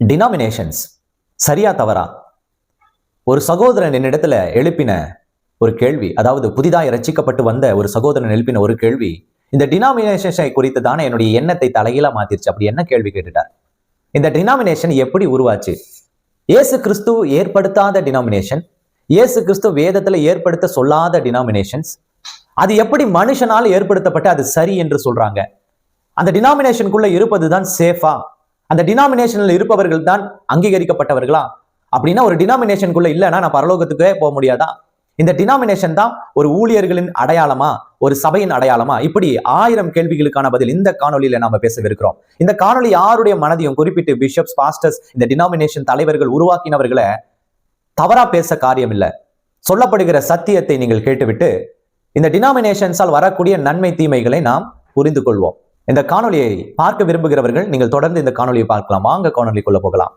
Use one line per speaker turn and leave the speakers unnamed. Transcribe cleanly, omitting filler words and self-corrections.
Denominations சரியா தவறா? ஒரு சகோதரன் என்னிடத்துல எழுப்பின ஒரு கேள்வி, அதாவது புதிதாக ரட்சிக்கப்பட்டு வந்த ஒரு சகோதரன் எழுப்பின ஒரு கேள்வி, இந்த டினாமினேஷனை குறித்து தானே என்னுடைய எண்ணத்தை தலைகீழா மாத்திருச்சு. அப்படி என்ன கேள்வி கேட்டுட்டார்? இந்த டினாமினேஷன் எப்படி உருவாச்சு? இயேசு கிறிஸ்து ஏற்படுத்தாத டினாமினேஷன், இயேசு கிறிஸ்து வேதத்துல ஏற்படுத்த சொல்லாத டினாமினேஷன்ஸ், அது எப்படி மனுஷனால் ஏற்படுத்தப்பட்டு அது சரி என்று சொல்றாங்க? அந்த டினாமினேஷனுக்குள்ள இருப்பதுதான் சேஃபா? அந்த டினாமினேஷன்ல இருப்பவர்கள் தான் அங்கீகரிக்கப்பட்டவர்களா? அப்படின்னா ஒரு டினாமினேஷனுக்குள்ள இல்லைன்னா நான் பரலோகத்துக்கே போக முடியாதா? இந்த டினாமினேஷன் தான் ஒரு ஊழியர்களின் அடையாளமா, ஒரு சபையின் அடையாளமா? இப்படி 1000 கேள்விகளுக்கான பதில் இந்த காணொலியில நாம பேசவிருக்கிறோம். இந்த காணொலி யாருடைய மனதையும், குறிப்பிட்டு பிஷப்ஸ், பாஸ்டர்ஸ், இந்த டினாமினேஷன் தலைவர்கள், உருவாக்கினவர்களை தவறா பேச காரியம் இல்லை. சொல்லப்படுகிற சத்தியத்தை நீங்கள் கேட்டுவிட்டு இந்த டினாமினேஷன்ஸால் வரக்கூடிய நன்மை தீமைகளை நாம் புரிந்து கொள்வோம். இந்த காணொலியை பார்க்க விரும்புகிறவர்கள் நீங்கள் தொடர்ந்து இந்த காணொலியை பார்க்கலாம். வாங்க காணொலிக்குள்ள போகலாம்.